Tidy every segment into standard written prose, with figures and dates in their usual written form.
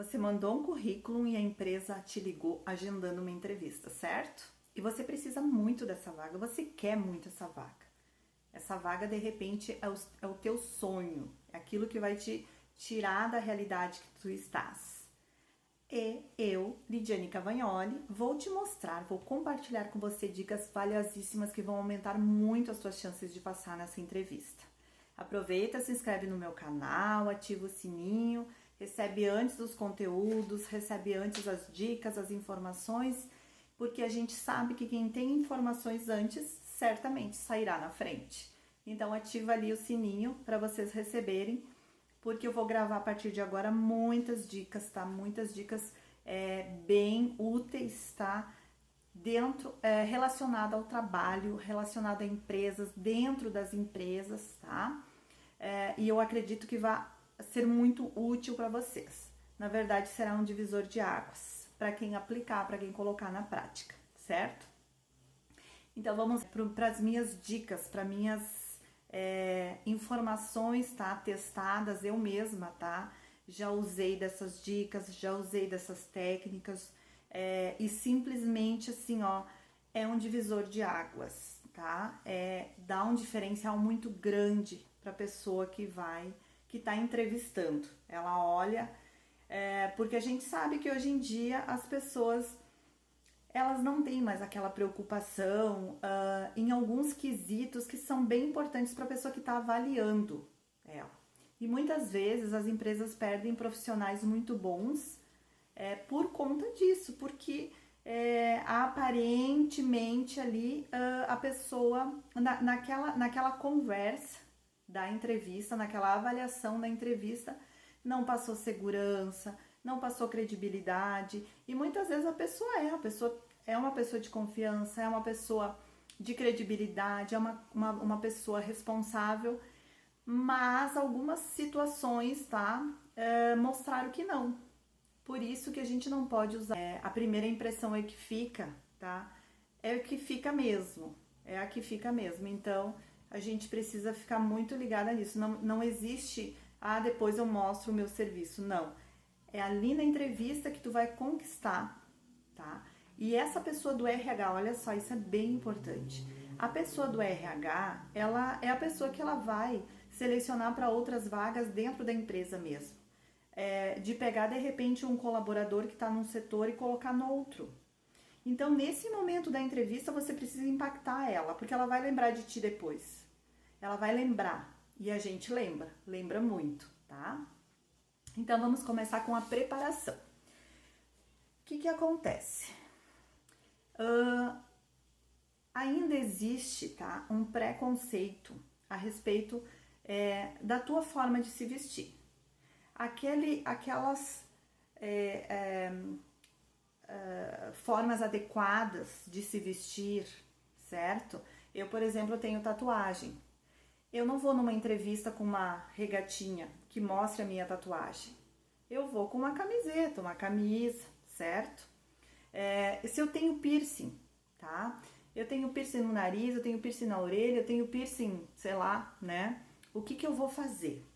Você mandou um currículo e a empresa te ligou agendando uma entrevista, certo? E você precisa muito dessa vaga, você quer muito essa vaga. Essa vaga, de repente, é o teu sonho, é aquilo que vai te tirar da realidade que tu estás. E eu, Lidiane Cavagnoli, vou te mostrar, vou compartilhar com você dicas valiosíssimas que vão aumentar muito as suas chances de passar nessa entrevista. Aproveita, se inscreve no meu canal, ativa o sininho, recebe antes os conteúdos, recebe antes as dicas, as informações, porque a gente sabe que quem tem informações antes, certamente sairá na frente. Então ativa ali o sininho para vocês receberem, porque eu vou gravar a partir de agora muitas dicas, tá? Muitas dicas bem úteis, tá? Relacionada ao trabalho, relacionada a empresas, dentro das empresas, tá? E eu acredito que vai ser muito útil para vocês. Na verdade, será um divisor de águas para quem aplicar, para quem colocar na prática, certo? Então vamos para as minhas dicas, para minhas informações, tá? Testadas, eu mesma, tá? Já usei dessas dicas, já usei dessas técnicas e simplesmente assim, ó, é um divisor de águas, tá? Dá um diferencial muito grande para a pessoa que tá entrevistando. Ela olha, porque a gente sabe que hoje em dia as pessoas elas não têm mais aquela preocupação em alguns quesitos que são bem importantes para a pessoa que está avaliando ela. E muitas vezes as empresas perdem profissionais muito bons por conta disso, porque aparentemente ali a pessoa, naquela conversa da entrevista, naquela avaliação da entrevista, não passou segurança, não passou credibilidade, e muitas vezes a pessoa é uma pessoa de confiança, é uma pessoa de credibilidade, é uma pessoa responsável, mas algumas situações, tá, mostraram que não. Por isso que a gente não pode usar. A primeira impressão é que fica, tá? É o que fica mesmo, é a que fica mesmo. Então a gente precisa ficar muito ligada nisso. Não existe, depois eu mostro o meu serviço. Não. É ali na entrevista que tu vai conquistar, tá? E essa pessoa do RH, olha só, isso é bem importante. A pessoa do RH, ela é a pessoa que ela vai selecionar para outras vagas dentro da empresa mesmo. De pegar, de repente, um colaborador que está num setor e colocar no outro. Então, nesse momento da entrevista, você precisa impactar ela, porque ela vai lembrar de ti depois. Ela vai lembrar, e a gente lembra muito, tá? Então, vamos começar com a preparação. O que acontece? Ainda existe, tá, um preconceito a respeito da tua forma de se vestir. Aquelas formas adequadas de se vestir, certo? Eu, por exemplo, tenho tatuagem. Eu não vou numa entrevista com uma regatinha que mostre a minha tatuagem. Eu vou com uma camiseta, uma camisa, certo? Se eu tenho piercing, tá? Eu tenho piercing no nariz, eu tenho piercing na orelha, eu tenho piercing, sei lá, né? O que eu vou fazer?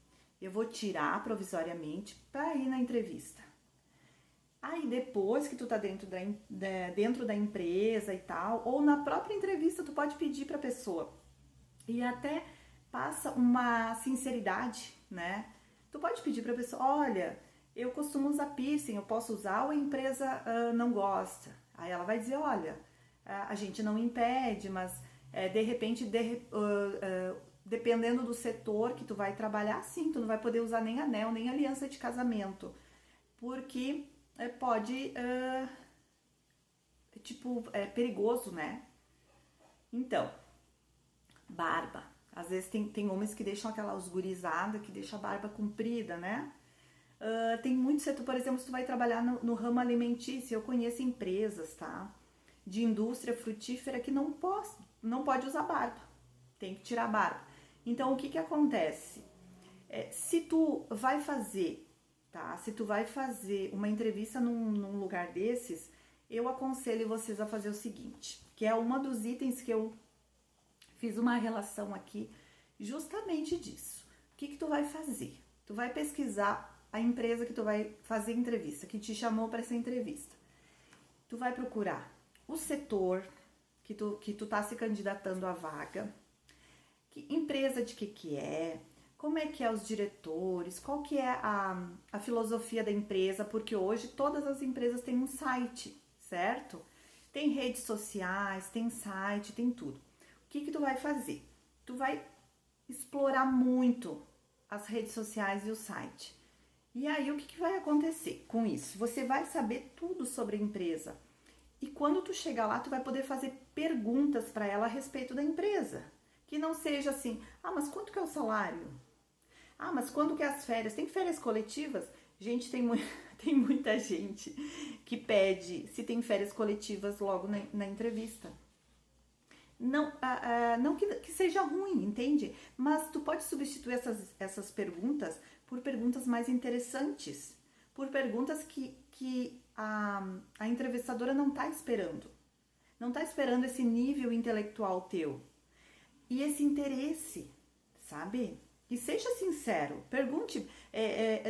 Eu vou tirar provisoriamente para ir na entrevista. Aí depois que tu tá dentro da empresa e tal, ou na própria entrevista tu pode pedir para a pessoa e até passa uma sinceridade, né? Tu pode pedir para a pessoa, olha, eu costumo usar piercing, eu posso usar ou a empresa não gosta? Aí ela vai dizer, olha, a gente não impede, mas de repente, dependendo do setor que tu vai trabalhar, sim, tu não vai poder usar nem anel, nem aliança de casamento, porque pode, perigoso, né? Então, barba. Às vezes tem homens que deixam aquela osgurizada, que deixa a barba comprida, né? Tem muito setor, por exemplo, se tu vai trabalhar no ramo alimentício, eu conheço empresas, tá? De indústria frutífera que não pode usar barba, tem que tirar a barba. Então, o que acontece? Se tu vai fazer, tá? Se tu vai fazer uma entrevista num lugar desses, eu aconselho vocês a fazer o seguinte, que é um dos itens que eu fiz uma relação aqui justamente disso. O que tu vai fazer? Tu vai pesquisar a empresa que tu vai fazer entrevista, que te chamou para essa entrevista. Tu vai procurar o setor que tu tá se candidatando à vaga, que empresa de que é, como é que é os diretores, qual que é a filosofia da empresa, porque hoje todas as empresas têm um site, certo? Tem redes sociais, tem site, tem tudo. O que tu vai fazer? Tu vai explorar muito as redes sociais e o site. E aí o que vai acontecer com isso? Você vai saber tudo sobre a empresa. E quando tu chegar lá, tu vai poder fazer perguntas para ela a respeito da empresa. Que não seja assim, mas quanto que é o salário? Mas quando que é as férias? Tem férias coletivas? Gente, tem muita gente que pede se tem férias coletivas logo na entrevista. Não, não que seja ruim, entende? Mas tu pode substituir essas perguntas por perguntas mais interessantes, por perguntas que a entrevistadora não está esperando. Não está esperando esse nível intelectual teu. E esse interesse, sabe? E seja sincero, pergunte,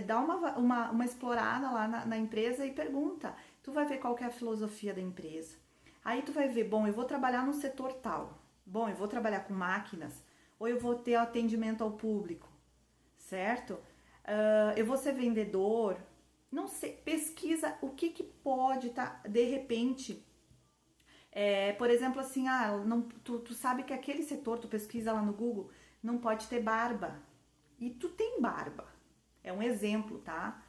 dá uma explorada lá na empresa e pergunta. Tu vai ver qual que é a filosofia da empresa. Aí tu vai ver, bom, eu vou trabalhar no setor tal. Bom, eu vou trabalhar com máquinas. Ou eu vou ter atendimento ao público, certo? Eu vou ser vendedor. Não sei, pesquisa o que pode estar, de repente... por exemplo, assim, tu sabe que aquele setor, tu pesquisa lá no Google, não pode ter barba. E tu tem barba. É um exemplo, tá?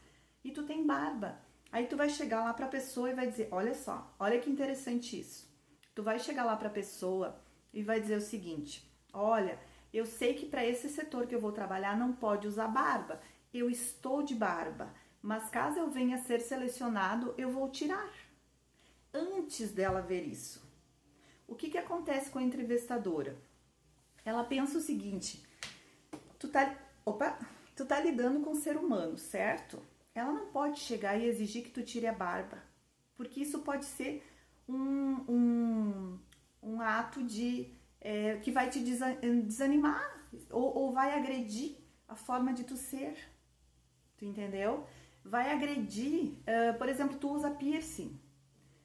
E tu tem barba. Aí tu vai chegar lá pra pessoa e vai dizer, olha só, olha que interessante isso. Tu vai chegar lá pra pessoa e vai dizer o seguinte, olha, eu sei que para esse setor que eu vou trabalhar não pode usar barba. Eu estou de barba, mas caso eu venha a ser selecionado, eu vou tirar. Antes dela ver isso, o que acontece com a entrevistadora? Ela pensa o seguinte, tu tá lidando com um ser humano, certo? Ela não pode chegar e exigir que tu tire a barba, porque isso pode ser um ato que vai te desanimar ou vai agredir a forma de tu ser, tu entendeu? Vai agredir, por exemplo, tu usa piercing.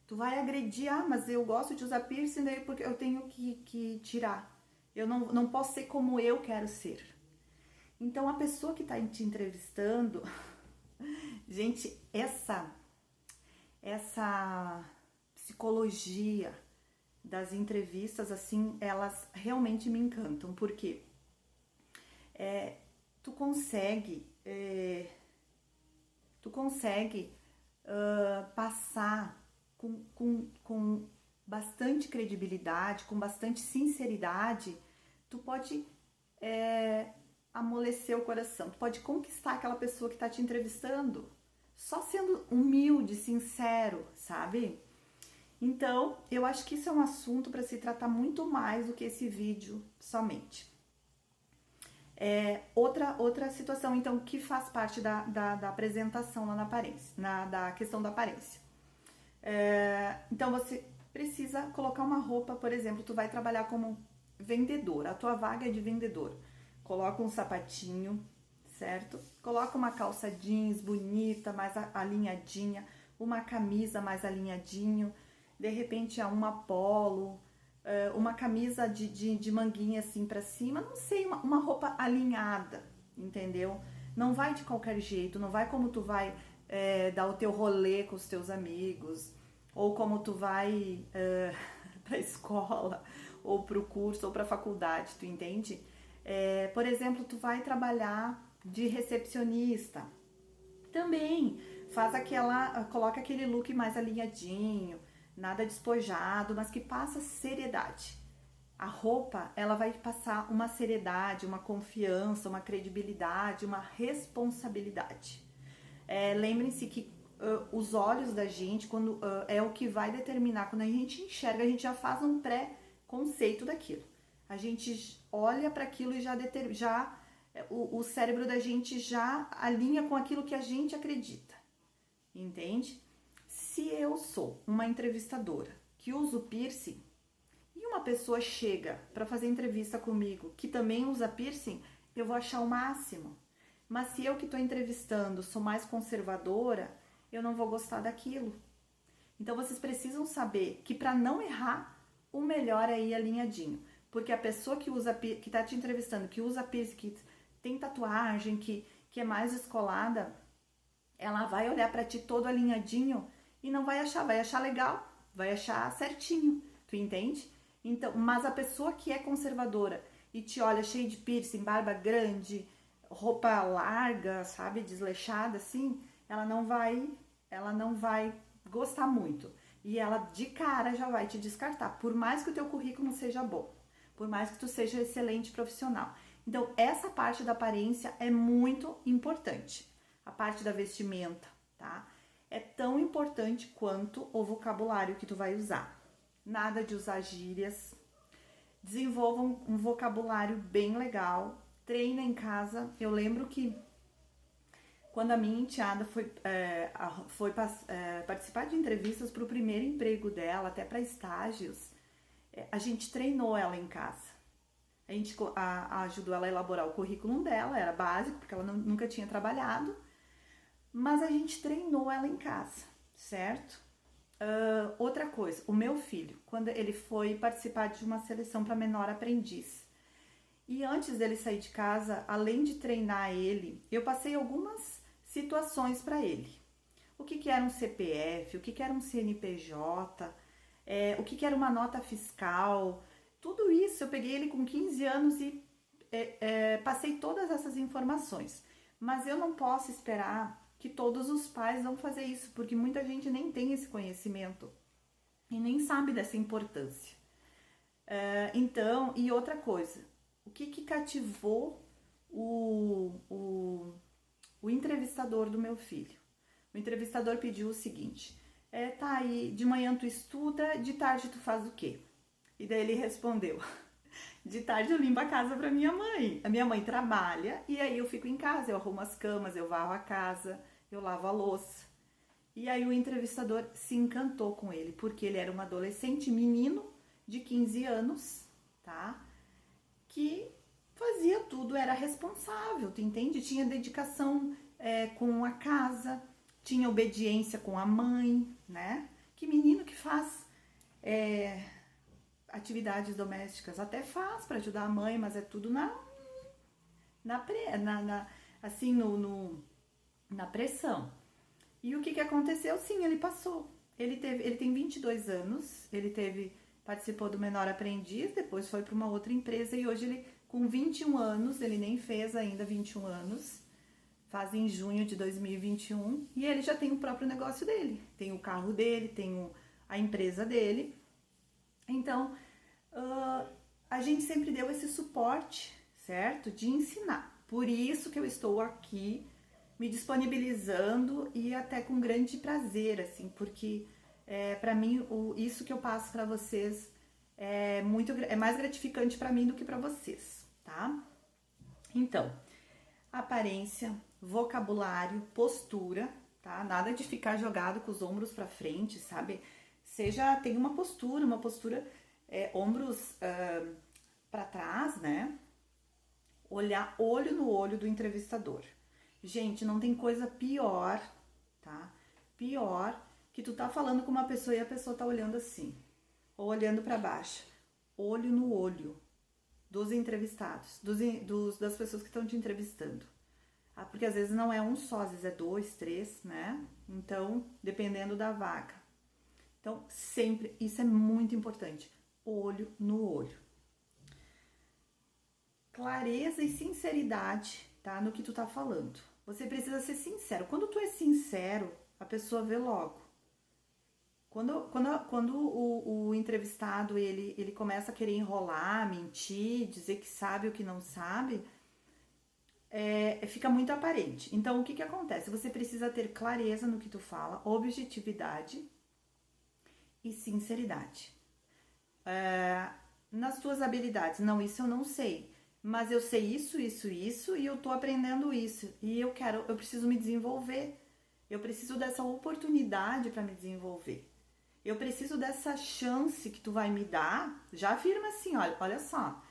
Tu vai agredir, mas eu gosto de usar piercing daí porque eu tenho que tirar. Eu não posso ser como eu quero ser. Então, a pessoa que está te entrevistando... Gente, essa psicologia das entrevistas, assim, elas realmente me encantam. Porque tu consegue passar... Com bastante credibilidade, com bastante sinceridade, tu pode amolecer o coração, tu pode conquistar aquela pessoa que está te entrevistando, só sendo humilde, sincero, sabe? Então, eu acho que isso é um assunto para se tratar muito mais do que esse vídeo somente. Outra situação, então, que faz parte da apresentação lá na aparência, da questão da aparência. Então você precisa colocar uma roupa, por exemplo, tu vai trabalhar como vendedor, a tua vaga é de vendedor. Coloca um sapatinho, certo? Coloca uma calça jeans bonita, mais alinhadinha, uma camisa mais alinhadinho, de repente uma polo, uma camisa de manguinha assim pra cima, não sei, uma roupa alinhada, entendeu? Não vai de qualquer jeito, não vai como tu vai dar o teu rolê com os teus amigos, ou como tu vai pra escola, ou pro curso, ou pra faculdade, tu entende? Por exemplo, tu vai trabalhar de recepcionista, também coloca aquele look mais alinhadinho, nada despojado, mas que passa seriedade. A roupa, ela vai passar uma seriedade, uma confiança, uma credibilidade, uma responsabilidade. Lembrem-se que os olhos da gente, quando é o que vai determinar, quando a gente enxerga, a gente já faz um pré-conceito daquilo. A gente olha para aquilo e o cérebro da gente já alinha com aquilo que a gente acredita, entende? Se eu sou uma entrevistadora que uso piercing e uma pessoa chega para fazer entrevista comigo que também usa piercing, eu vou achar o máximo. Mas se eu que estou entrevistando sou mais conservadora, eu não vou gostar daquilo. Então vocês precisam saber que para não errar, o melhor é ir alinhadinho. Porque a pessoa que está te entrevistando, que usa piercing, que tem tatuagem, que é mais descolada, ela vai olhar para ti todo alinhadinho e não vai achar legal, vai achar certinho, tu entende? Então, mas a pessoa que é conservadora e te olha cheio de piercing, barba grande, roupa larga, sabe, desleixada assim, ela não vai gostar muito. E ela de cara já vai te descartar, por mais que o teu currículo seja bom, por mais que tu seja excelente profissional. Então, essa parte da aparência é muito importante. A parte da vestimenta, tá? É tão importante quanto o vocabulário que tu vai usar. Nada de usar gírias. Desenvolva um vocabulário bem legal. Treina em casa. Eu lembro que quando a minha enteada foi participar de entrevistas para o primeiro emprego dela, até para estágios, a gente treinou ela em casa. A gente ajudou ela a elaborar o currículo dela, era básico, porque ela nunca tinha trabalhado, mas a gente treinou ela em casa, certo? Outra coisa, o meu filho, quando ele foi participar de uma seleção para menor aprendiz, e antes dele sair de casa, além de treinar ele, eu passei algumas situações para ele. O que era um CPF, o que era um CNPJ, o que era uma nota fiscal, tudo isso eu peguei ele com 15 anos e passei todas essas informações. Mas eu não posso esperar que todos os pais vão fazer isso, porque muita gente nem tem esse conhecimento e nem sabe dessa importância. Então, e outra coisa, o que cativou o entrevistador do meu filho? O entrevistador pediu o seguinte: tá aí, de manhã tu estuda, de tarde tu faz o quê? E daí ele respondeu: de tarde eu limpo a casa pra minha mãe. A minha mãe trabalha e aí eu fico em casa, eu arrumo as camas, eu varro a casa, eu lavo a louça. E aí o entrevistador se encantou com ele, porque ele era um adolescente menino de 15 anos, tá? Que fazia tudo, era responsável, tu entende? Tinha dedicação com a casa, tinha obediência com a mãe, né? Que menino que faz atividades domésticas, até faz para ajudar a mãe, mas é tudo assim, na pressão. E o que aconteceu? Sim, ele passou. Ele tem 22 anos, participou do Menor Aprendiz, depois foi para uma outra empresa e hoje ele, com 21 anos, ele nem fez ainda 21 anos, faz em junho de 2021, e ele já tem o próprio negócio dele, tem o carro dele, tem a empresa dele. Então, a gente sempre deu esse suporte, certo? De ensinar. Por isso que eu estou aqui me disponibilizando e até com grande prazer, assim, porque para mim isso que eu passo para vocês é mais gratificante para mim do que para vocês, tá? Então, aparência, vocabulário, postura, tá? Nada de ficar jogado com os ombros para frente, sabe? Tem uma postura, ombros para trás, né? Olhar olho no olho do entrevistador. Gente, não tem coisa pior, tá? Pior que tu tá falando com uma pessoa e a pessoa tá olhando assim, ou olhando para baixo. Olho no olho dos entrevistados, das pessoas que estão te entrevistando. Porque às vezes não é um só, às vezes é 2, 3, né? Então, dependendo da vaga. Então, sempre, isso é muito importante. Olho no olho. Clareza e sinceridade, tá? No que tu tá falando. Você precisa ser sincero. Quando tu é sincero, a pessoa vê logo. Quando o entrevistado, ele começa a querer enrolar, mentir, dizer que sabe o que não sabe, fica muito aparente. Então, o que acontece? Você precisa ter clareza no que tu fala, objetividade e sinceridade. Nas tuas habilidades, não, isso eu não sei, mas eu sei isso e eu tô aprendendo isso e eu preciso me desenvolver, eu preciso dessa oportunidade para me desenvolver, eu preciso dessa chance que tu vai me dar. Já afirma assim, olha só,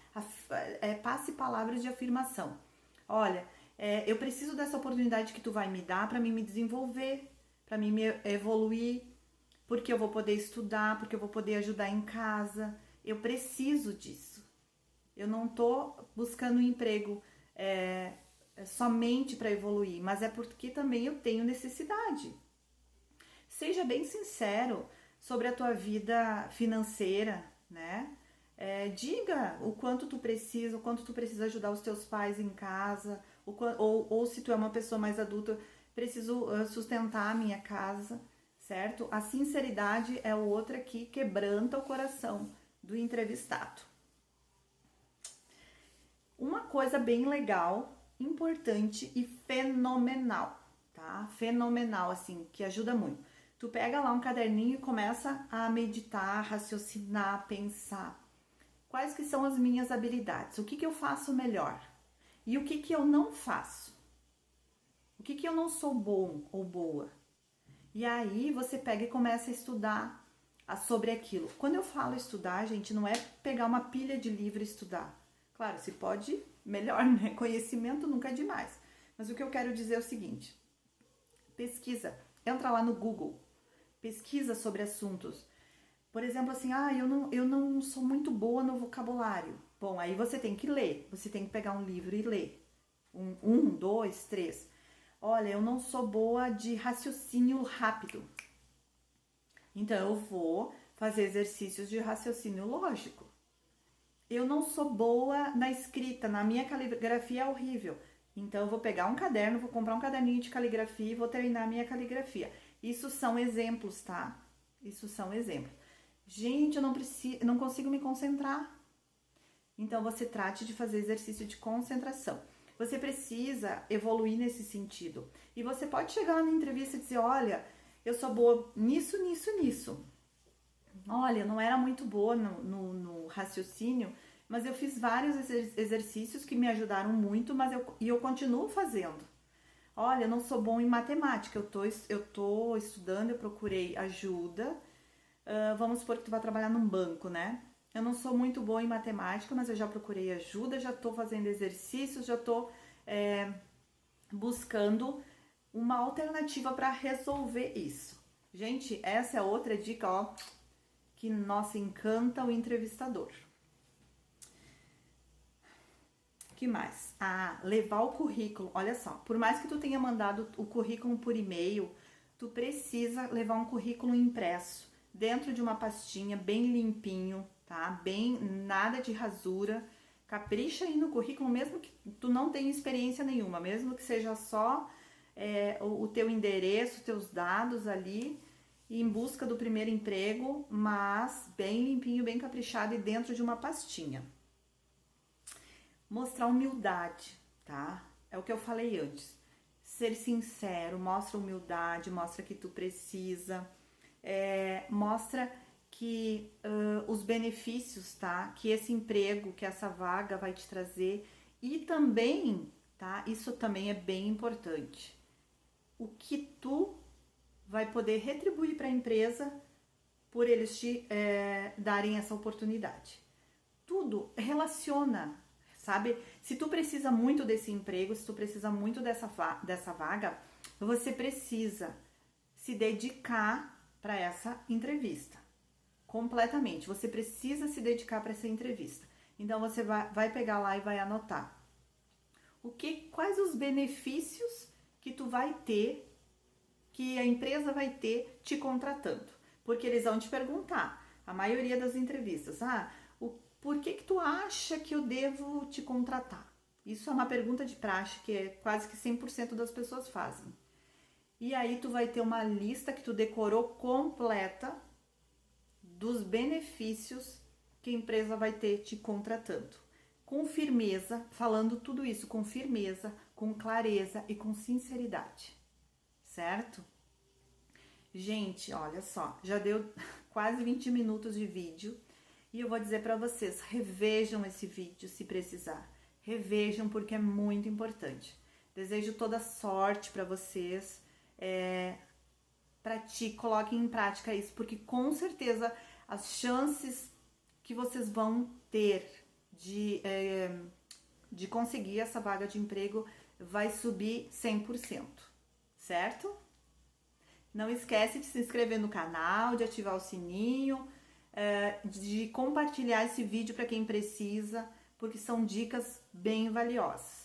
passe palavras de afirmação. Olha, Eu preciso dessa oportunidade que tu vai me dar para mim me desenvolver, para mim me evoluir, porque eu vou poder estudar, porque eu vou poder ajudar em casa. Eu preciso disso. Eu não tô buscando um emprego somente para evoluir, mas é porque também eu tenho necessidade. Seja bem sincero sobre a tua vida financeira, né? Diga o quanto tu precisa, o quanto tu precisa ajudar os teus pais em casa, ou se tu é uma pessoa mais adulta, preciso sustentar a minha casa, certo? A sinceridade é outra que quebranta o coração do entrevistado. Uma coisa bem legal, importante e fenomenal, tá? Fenomenal, assim, que ajuda muito. Tu pega lá um caderninho e começa a meditar, raciocinar, pensar. Quais que são as minhas habilidades? O que que eu faço melhor? E o que que eu não faço? O que que eu não sou bom ou boa? E aí você pega e começa a estudar sobre aquilo. Quando eu falo estudar, gente, não é pegar uma pilha de livro e estudar. Claro, se pode, melhor, né? Conhecimento nunca é demais. Mas o que eu quero dizer é o seguinte: pesquisa, entra lá no Google, pesquisa sobre assuntos. Por exemplo, assim, eu não sou muito boa no vocabulário. Bom, aí você tem que ler, você tem que pegar um livro e ler. Dois, três. Olha, eu não sou boa de raciocínio rápido. Então, eu vou fazer exercícios de raciocínio lógico. Eu não sou boa na escrita, na minha caligrafia é horrível. Então, eu vou pegar um caderno, vou comprar um caderninho de caligrafia e vou treinar a minha caligrafia. Isso são exemplos, tá? Isso são exemplos. Gente, eu não consigo me concentrar. Então, você trate de fazer exercício de concentração. Você precisa evoluir nesse sentido. E você pode chegar lá na entrevista e dizer, olha, eu sou boa nisso, nisso, nisso. Olha, eu não era muito boa no raciocínio, mas eu fiz vários exercícios que me ajudaram muito, e eu continuo fazendo. Olha, eu não sou bom em matemática, eu tô estudando, eu procurei ajuda. Vamos supor que tu vai trabalhar num banco, né? Eu não sou muito boa em matemática, mas eu já procurei ajuda, já tô fazendo exercícios, já tô buscando uma alternativa para resolver isso. Gente, essa é outra dica, ó, que, nossa, encanta o entrevistador. Que mais? Levar o currículo. Olha só, por mais que tu tenha mandado o currículo por e-mail, tu precisa levar um currículo impresso dentro de uma pastinha, bem limpinho, tá? Bem, nada de rasura. Capricha aí no currículo, mesmo que tu não tenha experiência nenhuma, mesmo que seja só o teu endereço, teus dados ali, em busca do primeiro emprego, mas bem limpinho, bem caprichado e dentro de uma pastinha. Mostrar humildade, tá? É o que eu falei antes. Ser sincero, mostra humildade, mostra que tu precisa, mostra que os benefícios, tá? Que esse emprego, que essa vaga vai te trazer. E também, tá? Isso também é bem importante. O que tu vai poder retribuir para a empresa por eles te darem essa oportunidade. Tudo relaciona, sabe? Se tu precisa muito desse emprego, se tu precisa muito dessa vaga, você precisa se dedicar para essa entrevista. Completamente. Você precisa se dedicar para essa entrevista. Então, você vai pegar lá e vai anotar. Quais os benefícios que tu vai ter, que a empresa vai ter te contratando? Porque eles vão te perguntar, a maioria das entrevistas, por que tu acha que eu devo te contratar? Isso é uma pergunta de praxe que quase que 100% das pessoas fazem. E aí tu vai ter uma lista que tu decorou completa dos benefícios que a empresa vai ter te contratando. Com firmeza, falando tudo isso com firmeza, com clareza e com sinceridade. Certo? Gente, olha só, já deu quase 20 minutos de vídeo. E eu vou dizer para vocês, revejam esse vídeo se precisar. Revejam porque é muito importante. Desejo toda sorte para vocês. Coloquem em prática isso, porque com certeza as chances que vocês vão ter de conseguir essa vaga de emprego vai subir 100%, certo? Não esquece de se inscrever no canal, de ativar o sininho, de compartilhar esse vídeo para quem precisa, porque são dicas bem valiosas.